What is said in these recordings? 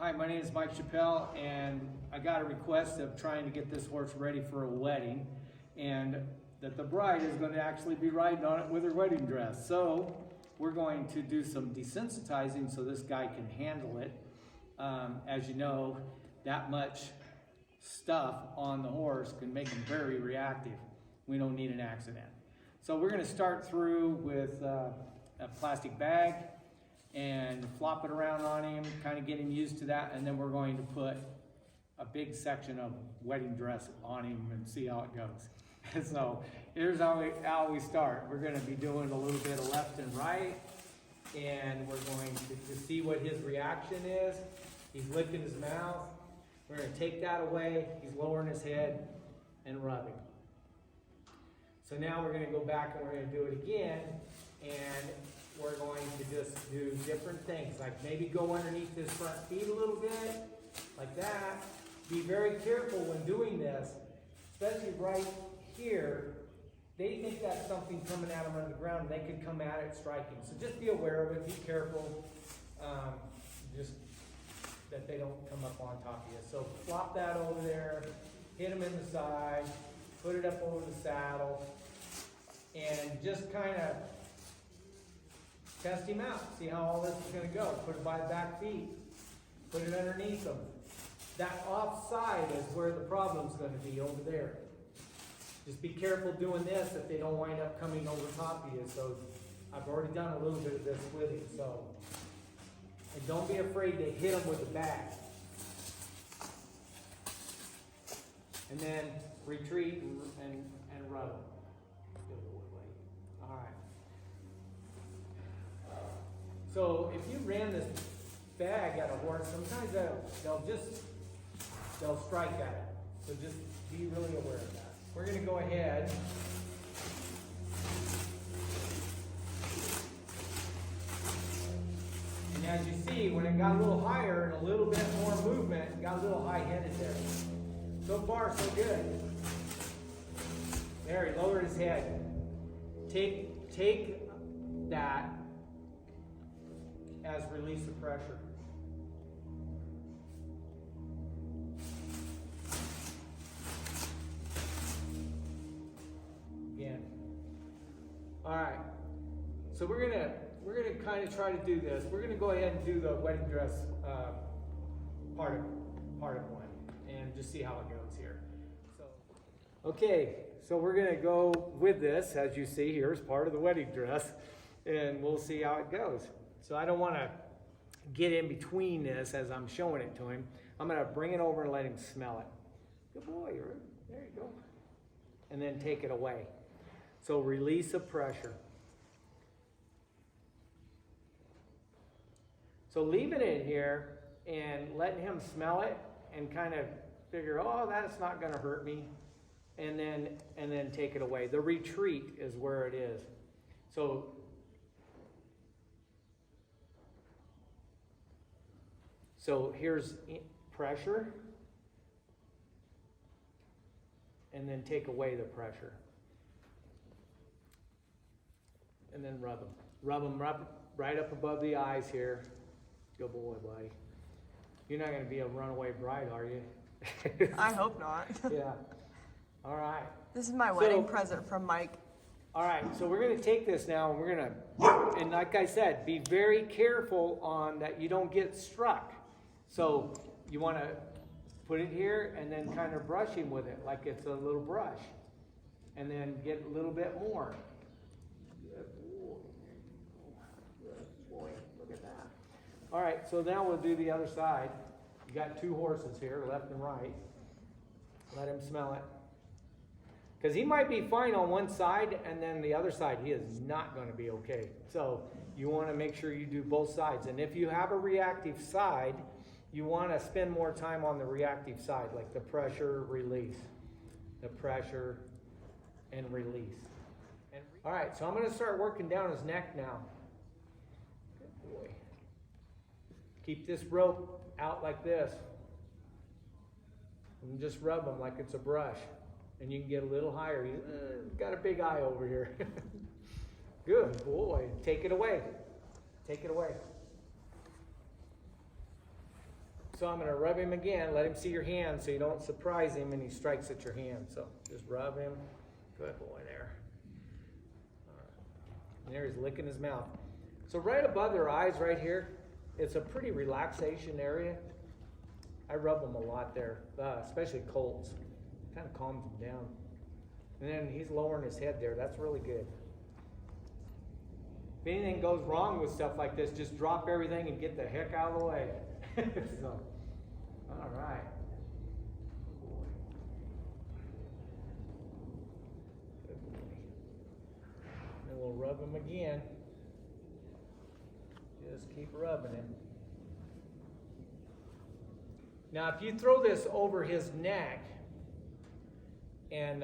Hi, my name is Mike Chappelle, and I got a request of trying to get this horse ready for a wedding, and that the bride is going to actually be riding on it with her wedding dress. So we're going to do some desensitizing so this guy can handle it. As you know, that much stuff on the horse can make him very reactive. We don't need an accident. So we're going to start through with a plastic bag and flop it around on him, kind of get him used to that, and then we're going to put a big section of wedding dress on him and see how it goes. So here's how we start. We're going to be doing a little bit of left and right, and we're going to see what his reaction is. He's licking his mouth. We're going to take that away. He's lowering his head and rubbing. So now we're going to go back and we're going to do it again, and we're going to just do different things, like maybe go underneath his front feet a little bit, like that. Be very careful when doing this, especially right here. They think that's something coming at them on the ground, and they could come at it striking. So just be aware of it, be careful, just that they don't come up on top of you. So flop that over there, hit him in the side, put it up over the saddle, and just kind of test him out, see how all this is going to go. Put it by the back feet, put it underneath them. That offside is where the problem's going to be, over there. Just be careful doing this if they don't wind up coming over top of you. So I've already done a little bit of this with him. So, and don't be afraid to hit him with the bag. And then retreat and rub him. All right. So if you ran this bag at a horse, sometimes they'll strike at it. So just be really aware of that. We're going to go ahead and as you see, when it got a little higher and a little bit more movement, it got a little high-headed there. So far, so good. There, he lowered his head. Take that as release of pressure. Again. All right. So we're gonna kind of try to do this. We're gonna go ahead and do the wedding dress part of one, and just see how it goes here. So, okay. So we're gonna go with this, as you see here, as part of the wedding dress, and we'll see how it goes. So I don't want to get in between this as I'm showing it to him. I'm going to bring it over and let him smell it. Good boy. There you go. And then take it away. So release of pressure. So leaving it here and letting him smell it and kind of figure, oh, that's not going to hurt me. And then take it away. The retreat is where it is. So here's pressure, and then take away the pressure. And then rub them. Rub right up above the eyes here. Good boy, buddy. You're not going to be a runaway bride, are you? I hope not. Yeah. All right. This is my wedding present from Mike. All right, so we're going to take this now, and we're going to, and like I said, be very careful on that you don't get struck. So you want to put it here and then kind of brush him with it like it's a little brush. And then get a little bit more. Good boy. Good boy. Look at that. All right, so now we'll do the other side. You got two horses here, left and right. Let him smell it. Because he might be fine on one side, and then the other side, he is not going to be okay. So you want to make sure you do both sides. And if you have a reactive side, you want to spend more time on the reactive side, like the pressure, release. The pressure and release. All right, so I'm going to start working down his neck now. Good boy. Keep this rope out like this. And just rub him like it's a brush. And you can get a little higher. He's got a big eye over here. Good boy. Take it away. Take it away. So I'm gonna rub him again, let him see your hand so you don't surprise him and he strikes at your hand. So just rub him. Good boy there. All right. And there he's licking his mouth. So right above their eyes right here, it's a pretty relaxation area. I rub them a lot there, especially colts. Kind of calms them down. And then he's lowering his head there. That's really good. If anything goes wrong with stuff like this, just drop everything and get the heck out of the way. So, all right. Good boy. Good boy. And we'll rub him again. Just keep rubbing him. Now, if you throw this over his neck and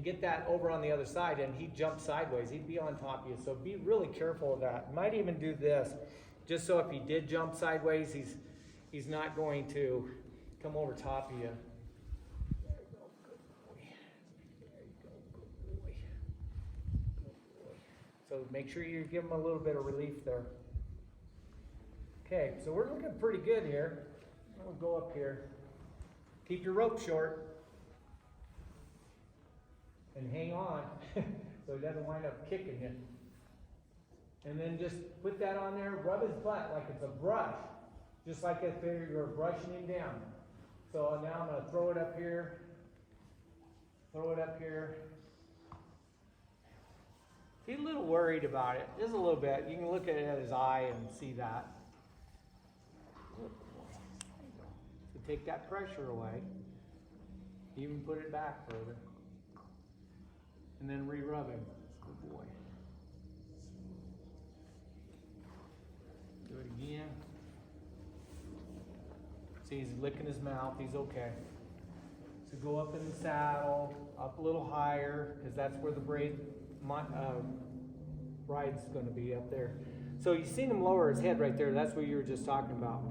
get that over on the other side and he jumps sideways, he'd be on top of you. So be really careful of that. Might even do this, just so if he did jump sideways, he's not going to come over top of you. There you go, good boy. There you go, good boy. Good boy. So make sure you give him a little bit of relief there. Okay, so we're looking pretty good here. We'll go up here. Keep your rope short. And hang on so he doesn't wind up kicking you. And then just put that on there, rub his butt like it's a brush, just like if you were brushing him down. So now I'm going to throw it up here, He's a little worried about it, just a little bit. You can look at it at his eye and see that. So take that pressure away, even put it back further. And then re-rub him. Good boy. Do it again. See, he's licking his mouth. He's okay. So go up in the saddle, up a little higher, because that's where the bride's going to be up there. So you've seen him lower his head right there. That's what you were just talking about.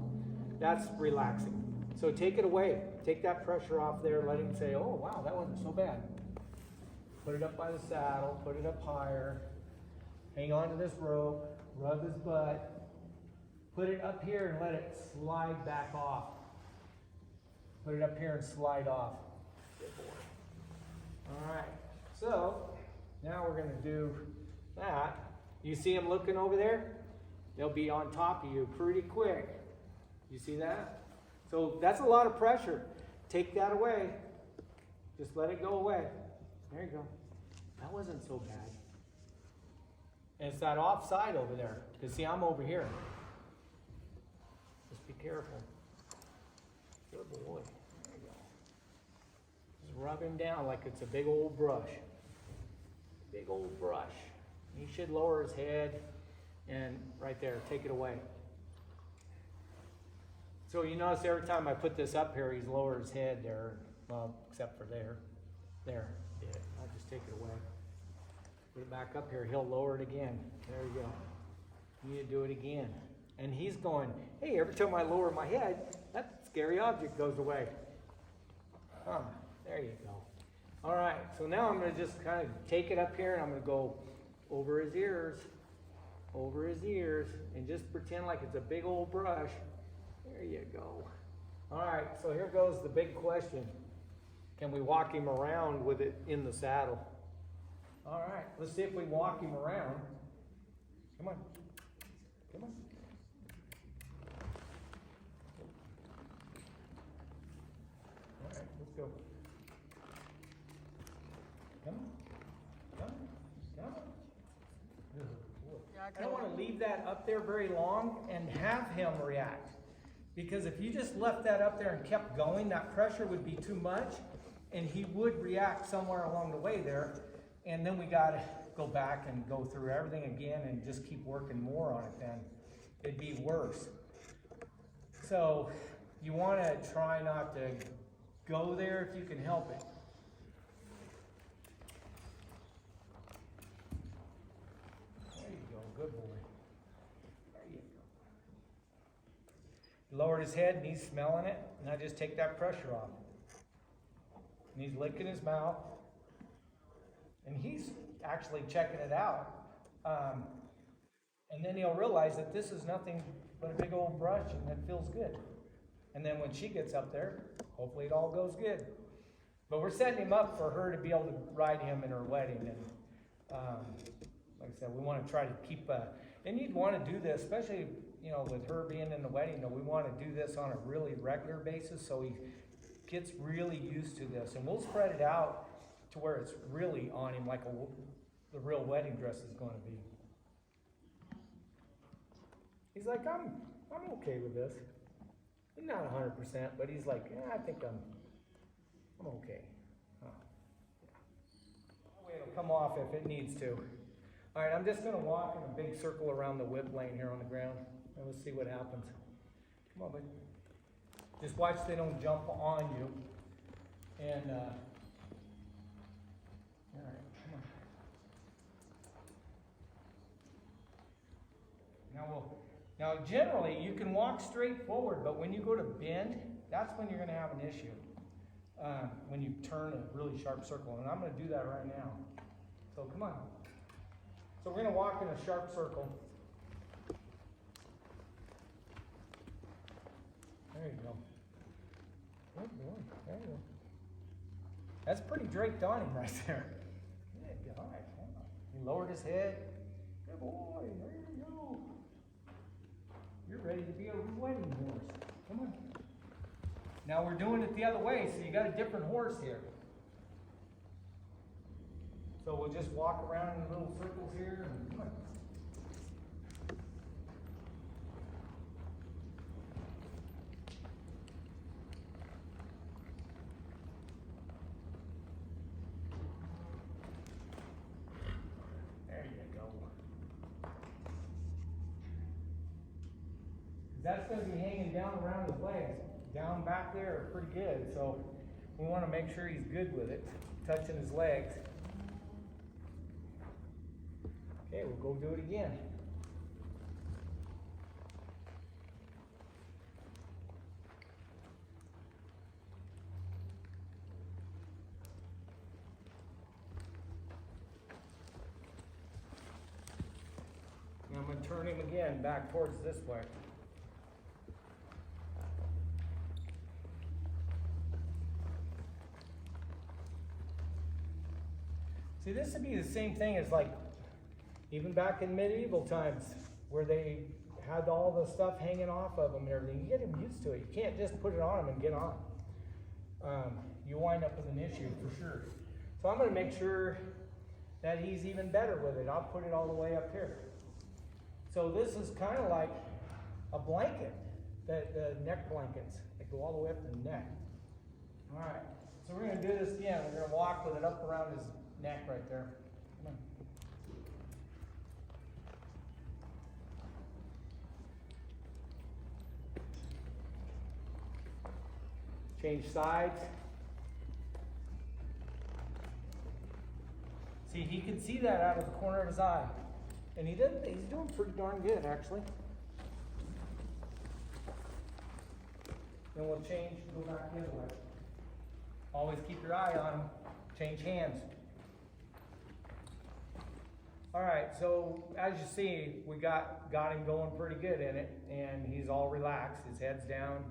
That's relaxing. So take it away. Take that pressure off there. Let him say, oh, wow, that wasn't so bad. Put it up by the saddle, put it up higher, hang on to this rope, rub his butt, put it up here and let it slide back off. Put it up here and slide off. Good boy. All right, so now we're gonna do that. You see him looking over there? They'll be on top of you pretty quick. You see that? So that's a lot of pressure. Take that away. Just let it go away. There you go. That wasn't so bad. And it's that offside over there. Because see, I'm over here. Just be careful. Good boy. There you go. Just rub him down like it's a big old brush. Big old brush. He should lower his head. And right there, take it away. So you notice every time I put this up here, he's lowered his head there. Well, except for there. There. I'll just take it away. Put it back up here. He'll lower it again. There you go. You need to do it again. And he's going, hey, every time I lower my head, that scary object goes away. There you go. All right, so now I'm going to just kind of take it up here and I'm going to go over his ears, and just pretend like it's a big old brush. There you go. All right, so here goes the big question. Can we walk him around with it in the saddle? All right, let's see if we walk him around. Come on. Come on. All right, let's go. Come on. Come on. Come on. Yeah, I don't want to leave that up there very long and have him react. Because if you just left that up there and kept going, that pressure would be too much. And he would react somewhere along the way there. And then we got to go back and go through everything again and just keep working more on it then. It'd be worse. So you want to try not to go there if you can help it. There you go. Good boy. There you go. He lowered his head and he's smelling it. Now just take that pressure off. And he's licking his mouth. And he's actually checking it out. And then he'll realize that this is nothing but a big old brush and it feels good. And then when she gets up there, hopefully it all goes good. But we're setting him up for her to be able to ride him in her wedding. And like I said, we want to try to keep, and you'd want to do this, especially, you know, with her being in the wedding, you know, we want to do this on a really regular basis so he gets really used to this. And we'll spread it out to where it's really on him like the real wedding dress is going to be. He's like, I'm okay with this. He's not 100%, but he's like, yeah, I think I'm okay. Huh. It'll come off if it needs to. All right, I'm just going to walk in a big circle around the whip lane here on the ground, and we'll see what happens. Come on, buddy. Just watch they don't jump on you. And, all right, come on. Now generally, you can walk straight forward, but when you go to bend, that's when you're going to have an issue. When you turn a really sharp circle, and I'm going to do that right now. So come on. So we're going to walk in a sharp circle. There you go. Good boy. There you go. That's pretty draped on him right there. Good boy. He lowered his head. Good boy. There you go. You're ready to be a wedding horse. Come on. Now we're doing it the other way, so you got a different horse here. So we'll just walk around in little circles here and come on. There you go. That's going to be hanging down around his legs. Down back there are pretty good, so we want to make sure he's good with it, touching his legs. Okay, we'll go do it again. Now I'm going to turn him again back towards this way. See, this would be the same thing as like, even back in medieval times, where they had all the stuff hanging off of them and everything. You get them used to it. You can't just put it on them and get on. You wind up with an issue for sure. So I'm going to make sure that he's even better with it. I'll put it all the way up here. So this is kind of like a blanket, the neck blankets that go all the way up to the neck. All right, so we're going to do this again. We're going to walk with it up around his neck right there. Come on. Change sides. See, he can see that out of the corner of his eye. And he's doing pretty darn good, actually. Then we'll change, go back the other way. Always keep your eye on him. Change hands. All right, so as you see, we got him going pretty good in it, and he's all relaxed. His head's down,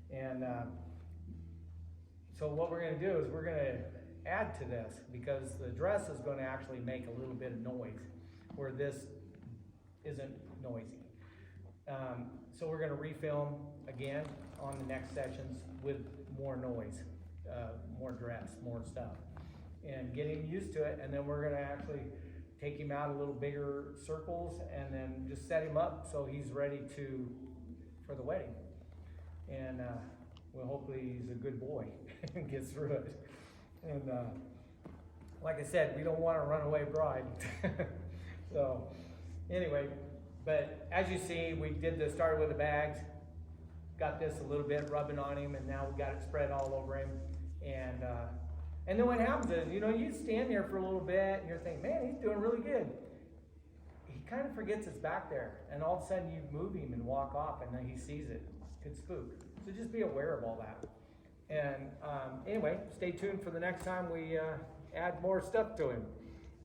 and so what we're going to do is we're going to add to this, because the dress is going to actually make a little bit of noise where this isn't noisy. So we're going to refilm again on the next sessions with more noise, more dress, more stuff, and get him used to it. And then we're going to actually take him out a little bigger circles and then just set him up so he's ready for the wedding. And well, hopefully he's a good boy and gets through it. And like I said, we don't want a runaway bride. So anyway, but as you see, we started with the bags, got this a little bit rubbing on him, and now we got it spread all over him. And then what happens is, you know, you stand there for a little bit and you're thinking, man, he's doing really good. He kind of forgets it's back there, and all of a sudden you move him and walk off, and then he sees it. It could spook. So just be aware of all that. And anyway, stay tuned for the next time we add more stuff to him.